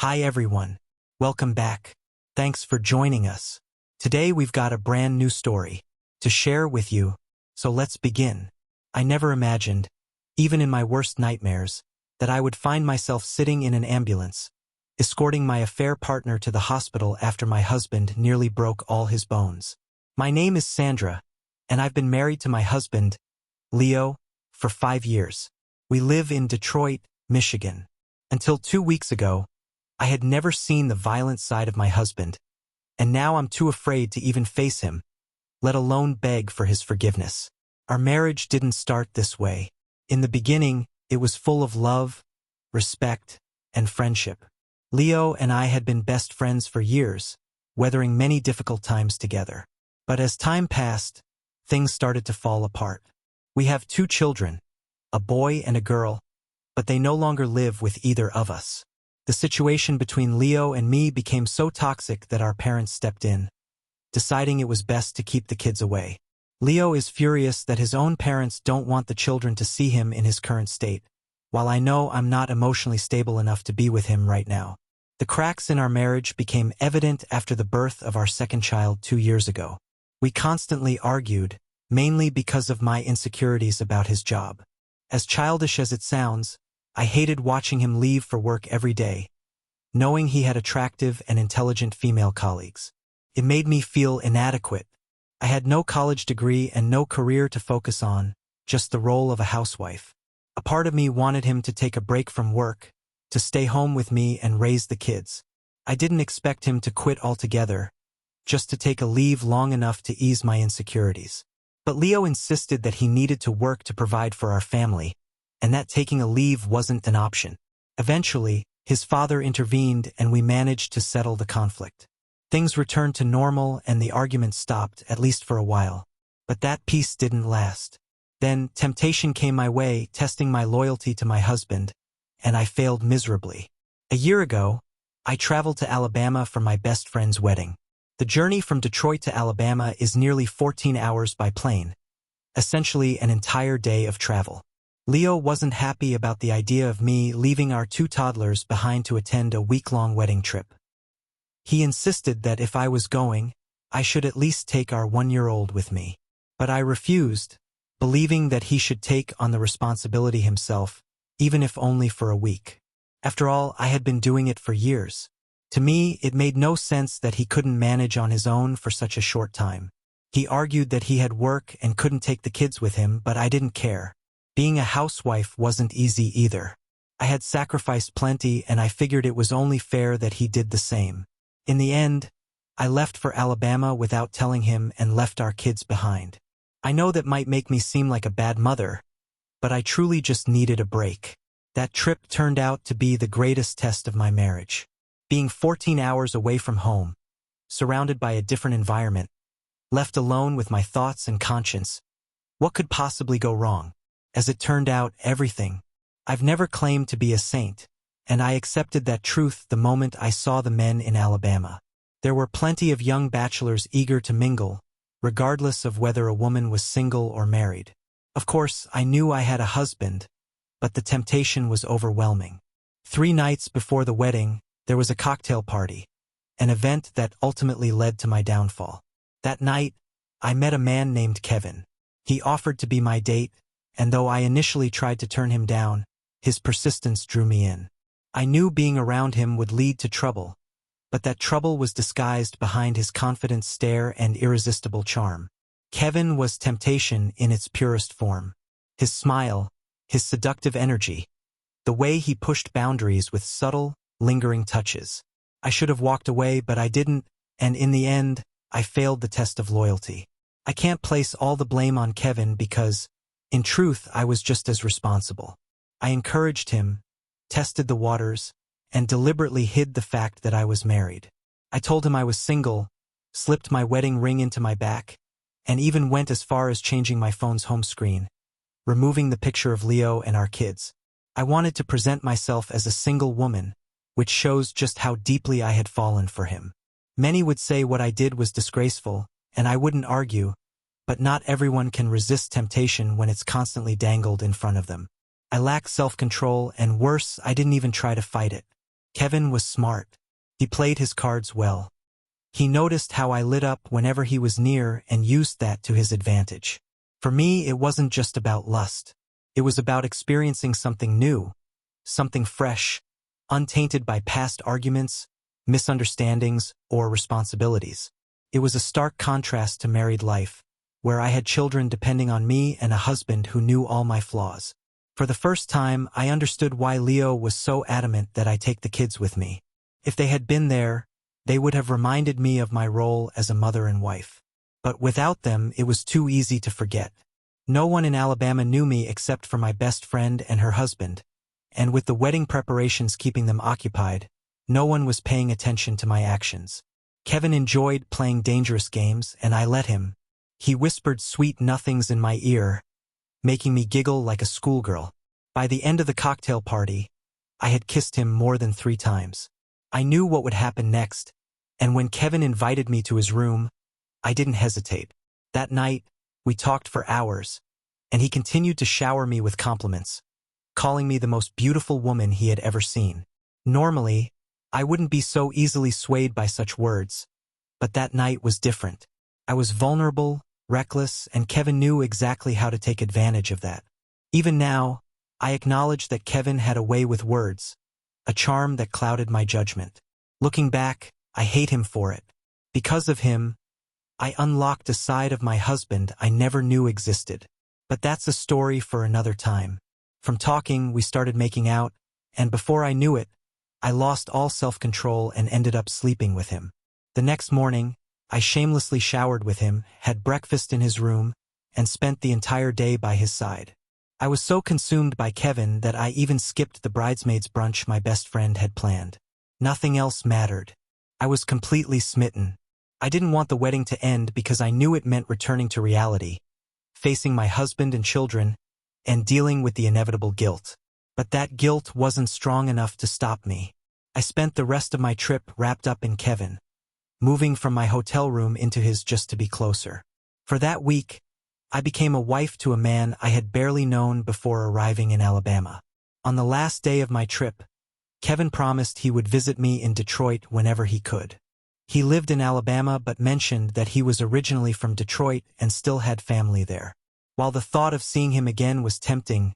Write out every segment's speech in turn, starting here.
Hi everyone. Welcome back. Thanks for joining us. Today we've got a brand new story to share with you, so let's begin. I never imagined, even in my worst nightmares, that I would find myself sitting in an ambulance, escorting my affair partner to the hospital after my husband nearly broke all his bones. My name is Sandra, and I've been married to my husband, Leo, for 5 years. We live in Detroit, Michigan. Until 2 weeks ago, I had never seen the violent side of my husband, and now I'm too afraid to even face him, let alone beg for his forgiveness. Our marriage didn't start this way. In the beginning, it was full of love, respect, and friendship. Leo and I had been best friends for years, weathering many difficult times together. But as time passed, things started to fall apart. We have 2 children, a boy and a girl, but they no longer live with either of us. The situation between Leo and me became so toxic that our parents stepped in, deciding it was best to keep the kids away. Leo is furious that his own parents don't want the children to see him in his current state, while I know I'm not emotionally stable enough to be with him right now. The cracks in our marriage became evident after the birth of our second child 2 years ago. We constantly argued, mainly because of my insecurities about his job. As childish as it sounds, I hated watching him leave for work every day, knowing he had attractive and intelligent female colleagues. It made me feel inadequate. I had no college degree and no career to focus on, just the role of a housewife. A part of me wanted him to take a break from work, to stay home with me and raise the kids. I didn't expect him to quit altogether, just to take a leave long enough to ease my insecurities. But Leo insisted that he needed to work to provide for our family, and that taking a leave wasn't an option. Eventually, his father intervened and we managed to settle the conflict. Things returned to normal and the argument stopped, at least for a while. But that peace didn't last. Then, temptation came my way, testing my loyalty to my husband, and I failed miserably. A year ago, I traveled to Alabama for my best friend's wedding. The journey from Detroit to Alabama is nearly 14 hours by plane, essentially an entire day of travel. Leo wasn't happy about the idea of me leaving our 2 toddlers behind to attend a week-long wedding trip. He insisted that if I was going, I should at least take our 1-year-old with me. But I refused, believing that he should take on the responsibility himself, even if only for a week. After all, I had been doing it for years. To me, it made no sense that he couldn't manage on his own for such a short time. He argued that he had work and couldn't take the kids with him, but I didn't care. Being a housewife wasn't easy either. I had sacrificed plenty and I figured it was only fair that he did the same. In the end, I left for Alabama without telling him and left our kids behind. I know that might make me seem like a bad mother, but I truly just needed a break. That trip turned out to be the greatest test of my marriage. Being 14 hours away from home, surrounded by a different environment, left alone with my thoughts and conscience, what could possibly go wrong? As it turned out, everything. I've never claimed to be a saint, and I accepted that truth the moment I saw the men in Alabama. There were plenty of young bachelors eager to mingle, regardless of whether a woman was single or married. Of course, I knew I had a husband, but the temptation was overwhelming. 3 nights before the wedding, there was a cocktail party, an event that ultimately led to my downfall. That night, I met a man named Kevin. He offered to be my date, and though I initially tried to turn him down, his persistence drew me in. I knew being around him would lead to trouble, but that trouble was disguised behind his confident stare and irresistible charm. Kevin was temptation in its purest form. His smile, his seductive energy, the way he pushed boundaries with subtle, lingering touches. I should have walked away, but I didn't, and in the end, I failed the test of loyalty. I can't place all the blame on Kevin because, in truth, I was just as responsible. I encouraged him, tested the waters, and deliberately hid the fact that I was married. I told him I was single, slipped my wedding ring into my back, and even went as far as changing my phone's home screen, removing the picture of Leo and our kids. I wanted to present myself as a single woman, which shows just how deeply I had fallen for him. Many would say what I did was disgraceful, and I wouldn't argue, but not everyone can resist temptation when it's constantly dangled in front of them. I lacked self-control, and worse, I didn't even try to fight it. Kevin was smart. He played his cards well. He noticed how I lit up whenever he was near and used that to his advantage. For me, it wasn't just about lust. It was about experiencing something new, something fresh, untainted by past arguments, misunderstandings, or responsibilities. It was a stark contrast to married life, where I had children depending on me and a husband who knew all my flaws. For the first time, I understood why Leo was so adamant that I take the kids with me. If they had been there, they would have reminded me of my role as a mother and wife. But without them, it was too easy to forget. No one in Alabama knew me except for my best friend and her husband, and with the wedding preparations keeping them occupied, no one was paying attention to my actions. Kevin enjoyed playing dangerous games, and I let him. He whispered sweet nothings in my ear, making me giggle like a schoolgirl. By the end of the cocktail party, I had kissed him more than 3 times. I knew what would happen next, and when Kevin invited me to his room, I didn't hesitate. That night, we talked for hours, and he continued to shower me with compliments, calling me the most beautiful woman he had ever seen. Normally, I wouldn't be so easily swayed by such words, but that night was different. I was vulnerable, reckless, and Kevin knew exactly how to take advantage of that. Even now, I acknowledge that Kevin had a way with words, a charm that clouded my judgment. Looking back, I hate him for it. Because of him, I unlocked a side of my husband I never knew existed. But that's a story for another time. From talking, we started making out, and before I knew it, I lost all self-control and ended up sleeping with him. The next morning, I shamelessly showered with him, had breakfast in his room, and spent the entire day by his side. I was so consumed by Kevin that I even skipped the bridesmaids' brunch my best friend had planned. Nothing else mattered. I was completely smitten. I didn't want the wedding to end because I knew it meant returning to reality, facing my husband and children, and dealing with the inevitable guilt. But that guilt wasn't strong enough to stop me. I spent the rest of my trip wrapped up in Kevin, moving from my hotel room into his just to be closer. For that week, I became a wife to a man I had barely known before arriving in Alabama. On the last day of my trip, Kevin promised he would visit me in Detroit whenever he could. He lived in Alabama but mentioned that he was originally from Detroit and still had family there. While the thought of seeing him again was tempting,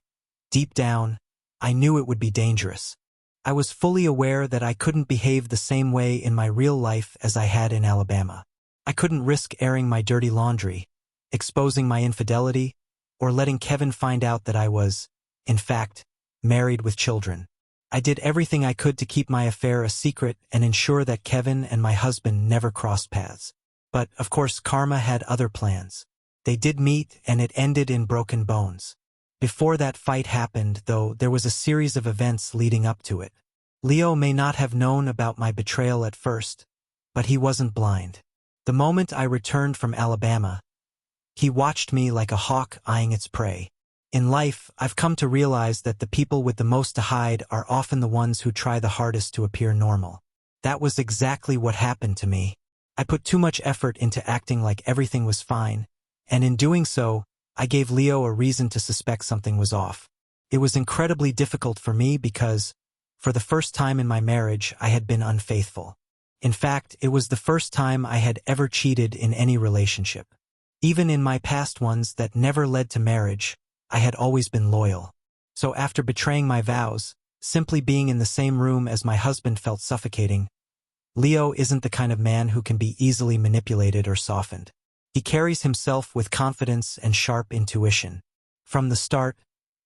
deep down, I knew it would be dangerous. I was fully aware that I couldn't behave the same way in my real life as I had in Alabama. I couldn't risk airing my dirty laundry, exposing my infidelity, or letting Kevin find out that I was, in fact, married with children. I did everything I could to keep my affair a secret and ensure that Kevin and my husband never crossed paths. But, of course, karma had other plans. They did meet, and it ended in broken bones. Before that fight happened, though, there was a series of events leading up to it. Leo may not have known about my betrayal at first, but he wasn't blind. The moment I returned from Alabama, he watched me like a hawk eyeing its prey. In life, I've come to realize that the people with the most to hide are often the ones who try the hardest to appear normal. That was exactly what happened to me. I put too much effort into acting like everything was fine, and in doing so, I gave Leo a reason to suspect something was off. It was incredibly difficult for me because, for the first time in my marriage, I had been unfaithful. In fact, it was the first time I had ever cheated in any relationship. Even in my past ones that never led to marriage, I had always been loyal. So after betraying my vows, simply being in the same room as my husband felt suffocating. Leo isn't the kind of man who can be easily manipulated or softened. He carries himself with confidence and sharp intuition. From the start,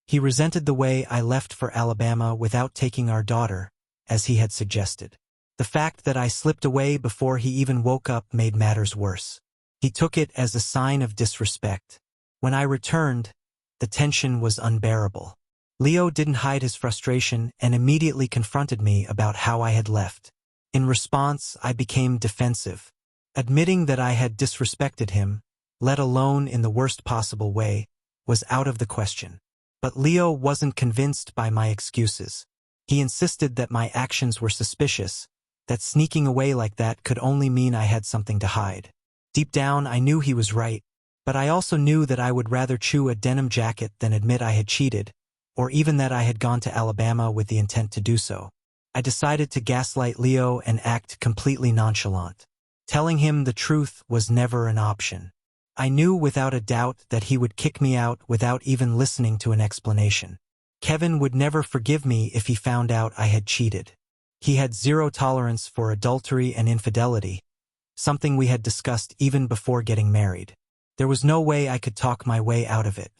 he resented the way I left for Alabama without taking our daughter, as he had suggested. The fact that I slipped away before he even woke up made matters worse. He took it as a sign of disrespect. When I returned, the tension was unbearable. Leo didn't hide his frustration and immediately confronted me about how I had left. In response, I became defensive. Admitting that I had disrespected him, let alone in the worst possible way, was out of the question. But Leo wasn't convinced by my excuses. He insisted that my actions were suspicious, that sneaking away like that could only mean I had something to hide. Deep down, I knew he was right, but I also knew that I would rather chew a denim jacket than admit I had cheated, or even that I had gone to Alabama with the intent to do so. I decided to gaslight Leo and act completely nonchalant. Telling him the truth was never an option. I knew without a doubt that he would kick me out without even listening to an explanation. Kevin would never forgive me if he found out I had cheated. He had zero tolerance for adultery and infidelity, something we had discussed even before getting married. There was no way I could talk my way out of it.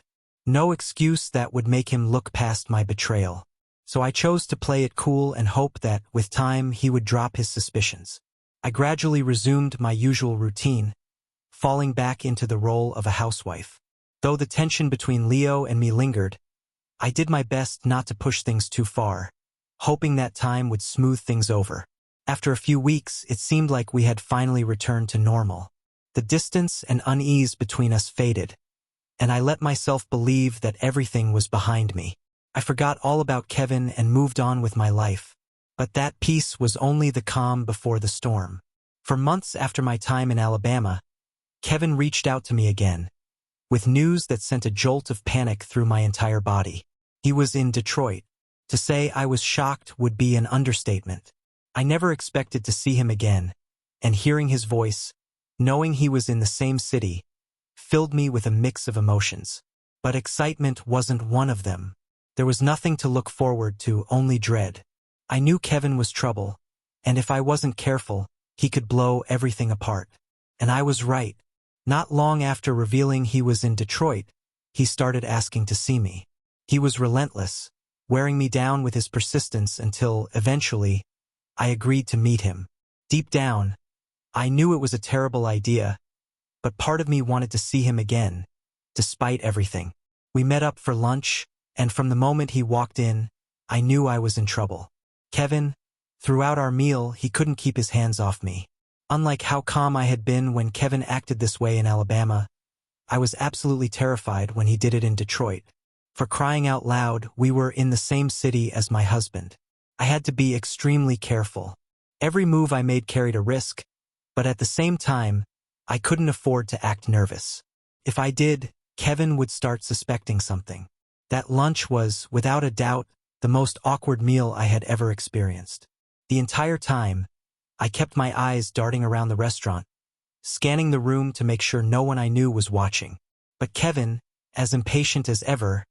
No excuse that would make him look past my betrayal. So I chose to play it cool and hope that, with time, he would drop his suspicions. I gradually resumed my usual routine, falling back into the role of a housewife. Though the tension between Leo and me lingered, I did my best not to push things too far, hoping that time would smooth things over. After a few weeks, it seemed like we had finally returned to normal. The distance and unease between us faded, and I let myself believe that everything was behind me. I forgot all about Kevin and moved on with my life. But that peace was only the calm before the storm. For months after my time in Alabama, Kevin reached out to me again, with news that sent a jolt of panic through my entire body. He was in Detroit. To say I was shocked would be an understatement. I never expected to see him again, and hearing his voice, knowing he was in the same city, filled me with a mix of emotions. But excitement wasn't one of them. There was nothing to look forward to, only dread. I knew Kevin was trouble, and if I wasn't careful, he could blow everything apart. And I was right. Not long after revealing he was in Detroit, he started asking to see me. He was relentless, wearing me down with his persistence until, eventually, I agreed to meet him. Deep down, I knew it was a terrible idea, but part of me wanted to see him again, despite everything. We met up for lunch, and from the moment he walked in, I knew I was in trouble. Kevin, throughout our meal, he couldn't keep his hands off me. Unlike how calm I had been when Kevin acted this way in Alabama, I was absolutely terrified when he did it in Detroit. For crying out loud, we were in the same city as my husband. I had to be extremely careful. Every move I made carried a risk, but at the same time, I couldn't afford to act nervous. If I did, Kevin would start suspecting something. That lunch was, without a doubt, the most awkward meal I had ever experienced. The entire time, I kept my eyes darting around the restaurant, scanning the room to make sure no one I knew was watching. But Kevin, as impatient as ever,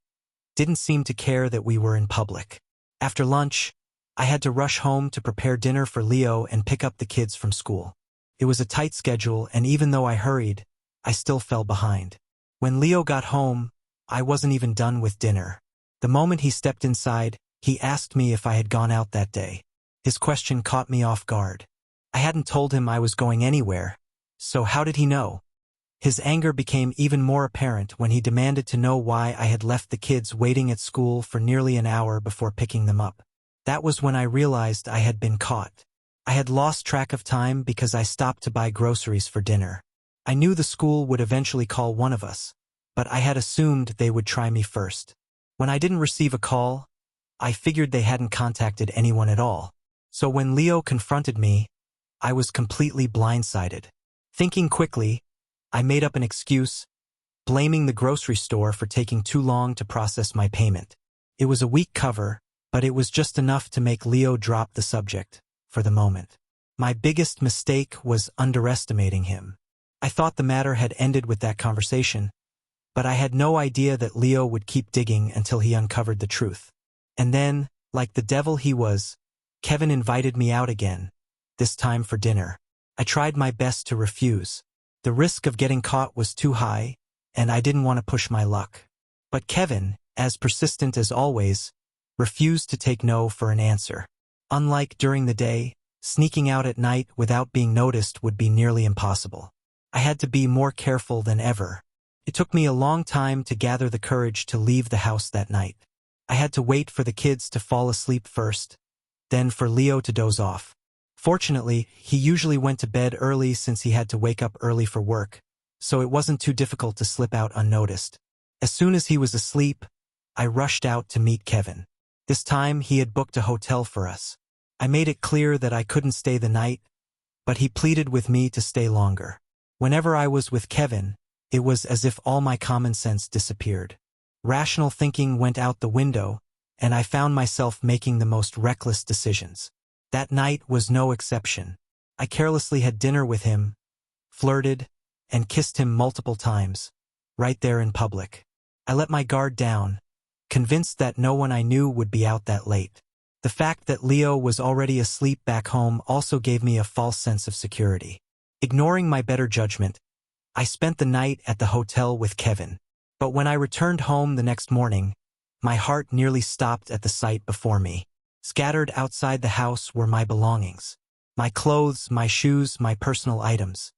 didn't seem to care that we were in public. After lunch, I had to rush home to prepare dinner for Leo and pick up the kids from school. It was a tight schedule, and even though I hurried, I still fell behind. When Leo got home, I wasn't even done with dinner. The moment he stepped inside, he asked me if I had gone out that day. His question caught me off guard. I hadn't told him I was going anywhere, so how did he know? His anger became even more apparent when he demanded to know why I had left the kids waiting at school for nearly an hour before picking them up. That was when I realized I had been caught. I had lost track of time because I stopped to buy groceries for dinner. I knew the school would eventually call one of us, but I had assumed they would try me first. When I didn't receive a call, I figured they hadn't contacted anyone at all. So when Leo confronted me, I was completely blindsided. Thinking quickly, I made up an excuse, blaming the grocery store for taking too long to process my payment. It was a weak cover, but it was just enough to make Leo drop the subject, for the moment. My biggest mistake was underestimating him. I thought the matter had ended with that conversation, but I had no idea that Leo would keep digging until he uncovered the truth. And then, like the devil he was, Kevin invited me out again, this time for dinner. I tried my best to refuse. The risk of getting caught was too high, and I didn't want to push my luck. But Kevin, as persistent as always, refused to take no for an answer. Unlike during the day, sneaking out at night without being noticed would be nearly impossible. I had to be more careful than ever. It took me a long time to gather the courage to leave the house that night. I had to wait for the kids to fall asleep first, then for Leo to doze off. Fortunately, he usually went to bed early since he had to wake up early for work, so it wasn't too difficult to slip out unnoticed. As soon as he was asleep, I rushed out to meet Kevin. This time he had booked a hotel for us. I made it clear that I couldn't stay the night, but he pleaded with me to stay longer. Whenever I was with Kevin, it was as if all my common sense disappeared. Rational thinking went out the window, and I found myself making the most reckless decisions. That night was no exception. I carelessly had dinner with him, flirted, and kissed him multiple times, right there in public. I let my guard down, convinced that no one I knew would be out that late. The fact that Leo was already asleep back home also gave me a false sense of security. Ignoring my better judgment, I spent the night at the hotel with Kevin. But when I returned home the next morning, my heart nearly stopped at the sight before me. Scattered outside the house were my belongings. My clothes, my shoes, my personal items.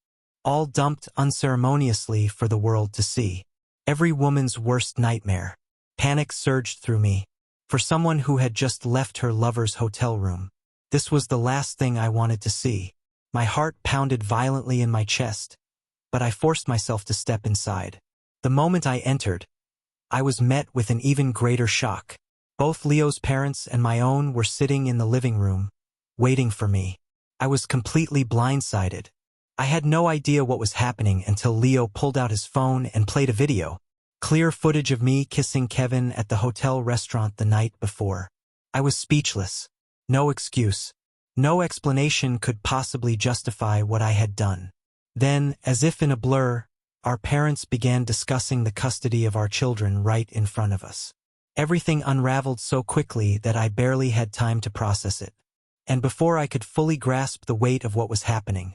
All dumped unceremoniously for the world to see. Every woman's worst nightmare. Panic surged through me. For someone who had just left her lover's hotel room, this was the last thing I wanted to see. My heart pounded violently in my chest, but I forced myself to step inside. The moment I entered, I was met with an even greater shock. Both Leo's parents and my own were sitting in the living room, waiting for me. I was completely blindsided. I had no idea what was happening until Leo pulled out his phone and played a video. Clear footage of me kissing Kevin at the hotel restaurant the night before. I was speechless. No excuse, no explanation could possibly justify what I had done. Then, as if in a blur, our parents began discussing the custody of our children right in front of us. Everything unraveled so quickly that I barely had time to process it. And before I could fully grasp the weight of what was happening,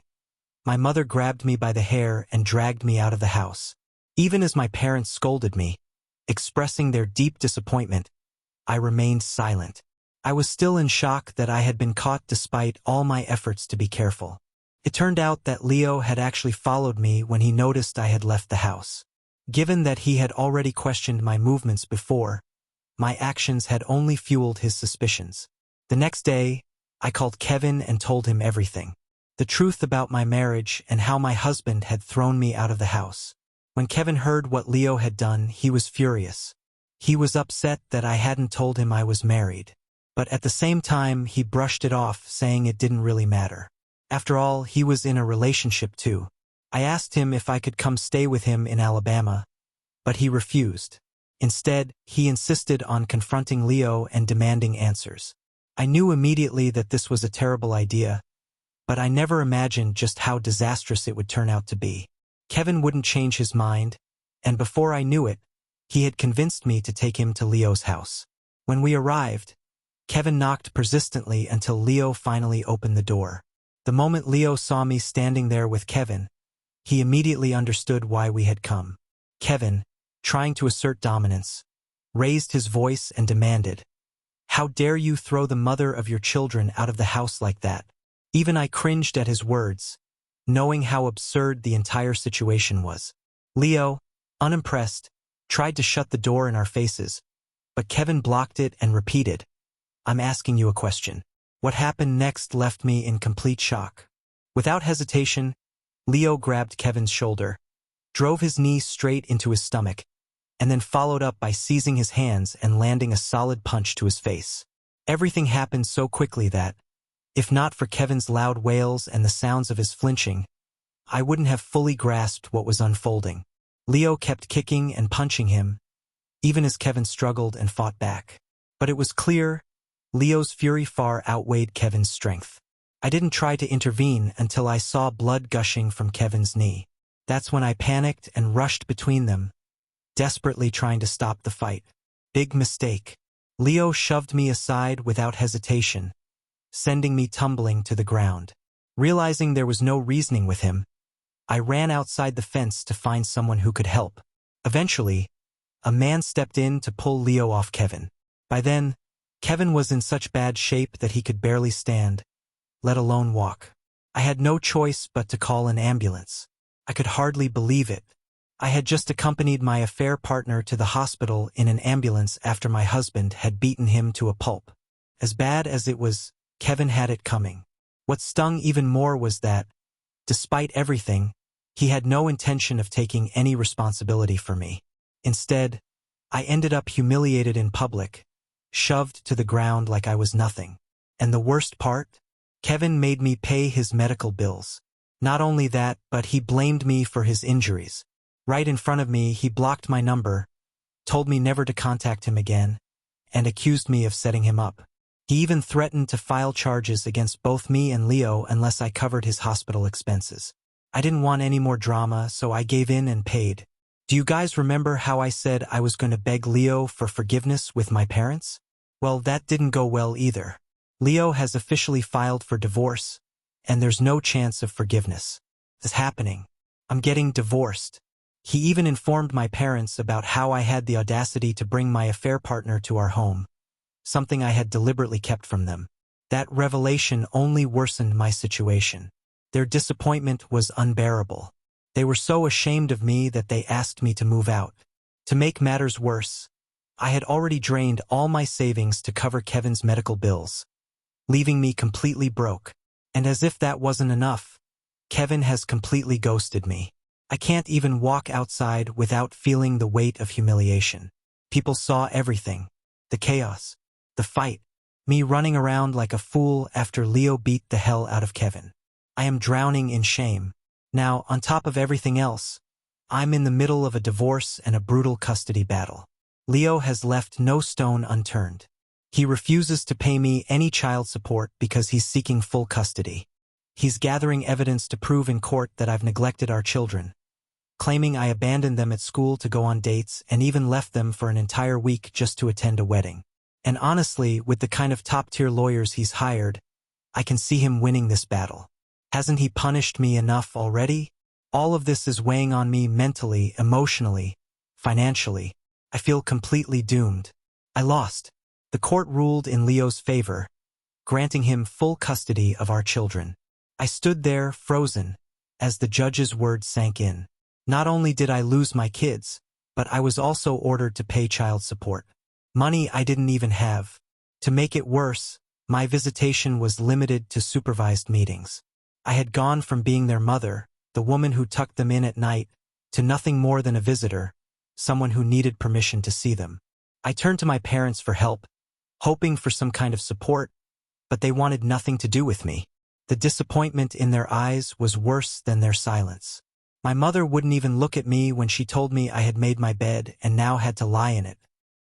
my mother grabbed me by the hair and dragged me out of the house. Even as my parents scolded me, expressing their deep disappointment, I remained silent. I was still in shock that I had been caught despite all my efforts to be careful. It turned out that Leo had actually followed me when he noticed I had left the house. Given that he had already questioned my movements before, my actions had only fueled his suspicions. The next day, I called Kevin and told him everything. The truth about my marriage and how my husband had thrown me out of the house. When Kevin heard what Leo had done, he was furious. He was upset that I hadn't told him I was married. But at the same time, he brushed it off, saying it didn't really matter. After all, he was in a relationship too. I asked him if I could come stay with him in Alabama, but he refused. Instead, he insisted on confronting Leo and demanding answers. I knew immediately that this was a terrible idea, but I never imagined just how disastrous it would turn out to be. Kevin wouldn't change his mind, and before I knew it, he had convinced me to take him to Leo's house. When we arrived, Kevin knocked persistently until Leo finally opened the door. The moment Leo saw me standing there with Kevin, he immediately understood why we had come. Kevin, trying to assert dominance, raised his voice and demanded, "How dare you throw the mother of your children out of the house like that?" Even I cringed at his words, knowing how absurd the entire situation was. Leo, unimpressed, tried to shut the door in our faces, but Kevin blocked it and repeated, "I'm asking you a question." What happened next left me in complete shock. Without hesitation, Leo grabbed Kevin's shoulder, drove his knee straight into his stomach, and then followed up by seizing his hands and landing a solid punch to his face. Everything happened so quickly that, if not for Kevin's loud wails and the sounds of his flinching, I wouldn't have fully grasped what was unfolding. Leo kept kicking and punching him, even as Kevin struggled and fought back. But it was clear, Leo's fury far outweighed Kevin's strength. I didn't try to intervene until I saw blood gushing from Kevin's knee. That's when I panicked and rushed between them, desperately trying to stop the fight. Big mistake. Leo shoved me aside without hesitation, sending me tumbling to the ground. Realizing there was no reasoning with him, I ran outside the fence to find someone who could help. Eventually, a man stepped in to pull Leo off Kevin. By then, Kevin was in such bad shape that he could barely stand, let alone walk. I had no choice but to call an ambulance. I could hardly believe it. I had just accompanied my affair partner to the hospital in an ambulance after my husband had beaten him to a pulp. As bad as it was, Kevin had it coming. What stung even more was that, despite everything, he had no intention of taking any responsibility for me. Instead, I ended up humiliated in public, shoved to the ground like I was nothing. And the worst part? Kevin made me pay his medical bills. Not only that, but he blamed me for his injuries. Right in front of me, he blocked my number, told me never to contact him again, and accused me of setting him up. He even threatened to file charges against both me and Leo unless I covered his hospital expenses. I didn't want any more drama, so I gave in and paid. Do you guys remember how I said I was going to beg Leo for forgiveness with my parents? Well, that didn't go well either. Leo has officially filed for divorce, and there's no chance of forgiveness. It's happening. I'm getting divorced. He even informed my parents about how I had the audacity to bring my affair partner to our home, something I had deliberately kept from them. That revelation only worsened my situation. Their disappointment was unbearable. They were so ashamed of me that they asked me to move out. To make matters worse, I had already drained all my savings to cover Kevin's medical bills, leaving me completely broke. And as if that wasn't enough, Kevin has completely ghosted me. I can't even walk outside without feeling the weight of humiliation. People saw everything. The chaos, the fight, me running around like a fool after Leo beat the hell out of Kevin. I am drowning in shame. Now, on top of everything else, I'm in the middle of a divorce and a brutal custody battle. Leo has left no stone unturned. He refuses to pay me any child support because he's seeking full custody. He's gathering evidence to prove in court that I've neglected our children, claiming I abandoned them at school to go on dates and even left them for an entire week just to attend a wedding. And honestly, with the kind of top-tier lawyers he's hired, I can see him winning this battle. Hasn't he punished me enough already? All of this is weighing on me mentally, emotionally, financially. I feel completely doomed. I lost. The court ruled in Leo's favor, granting him full custody of our children. I stood there, frozen, as the judge's words sank in. Not only did I lose my kids, but I was also ordered to pay child support. Money I didn't even have. To make it worse, my visitation was limited to supervised meetings. I had gone from being their mother, the woman who tucked them in at night, to nothing more than a visitor, someone who needed permission to see them. I turned to my parents for help, hoping for some kind of support, but they wanted nothing to do with me. The disappointment in their eyes was worse than their silence. My mother wouldn't even look at me when she told me I had made my bed and now had to lie in it.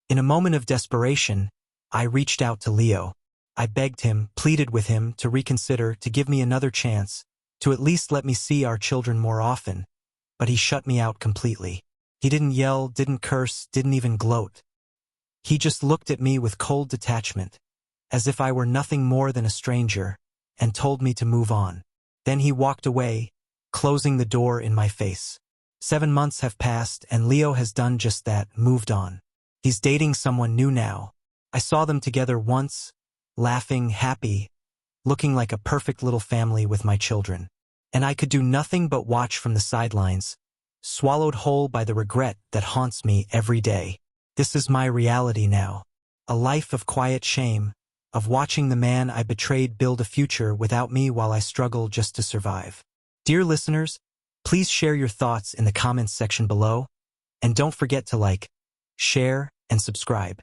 In a moment of desperation, I reached out to Leo. I begged him, pleaded with him to reconsider, to give me another chance, to at least let me see our children more often, but he shut me out completely. He didn't yell, didn't curse, didn't even gloat. He just looked at me with cold detachment, as if I were nothing more than a stranger, and told me to move on. Then he walked away, closing the door in my face. 7 months have passed, and Leo has done just that, moved on. He's dating someone new now. I saw them together once, laughing, happy, looking like a perfect little family with my children. And I could do nothing but watch from the sidelines, swallowed whole by the regret that haunts me every day. This is my reality now. A life of quiet shame, of watching the man I betrayed build a future without me while I struggle just to survive. Dear listeners, please share your thoughts in the comments section below, and don't forget to like, share, and subscribe.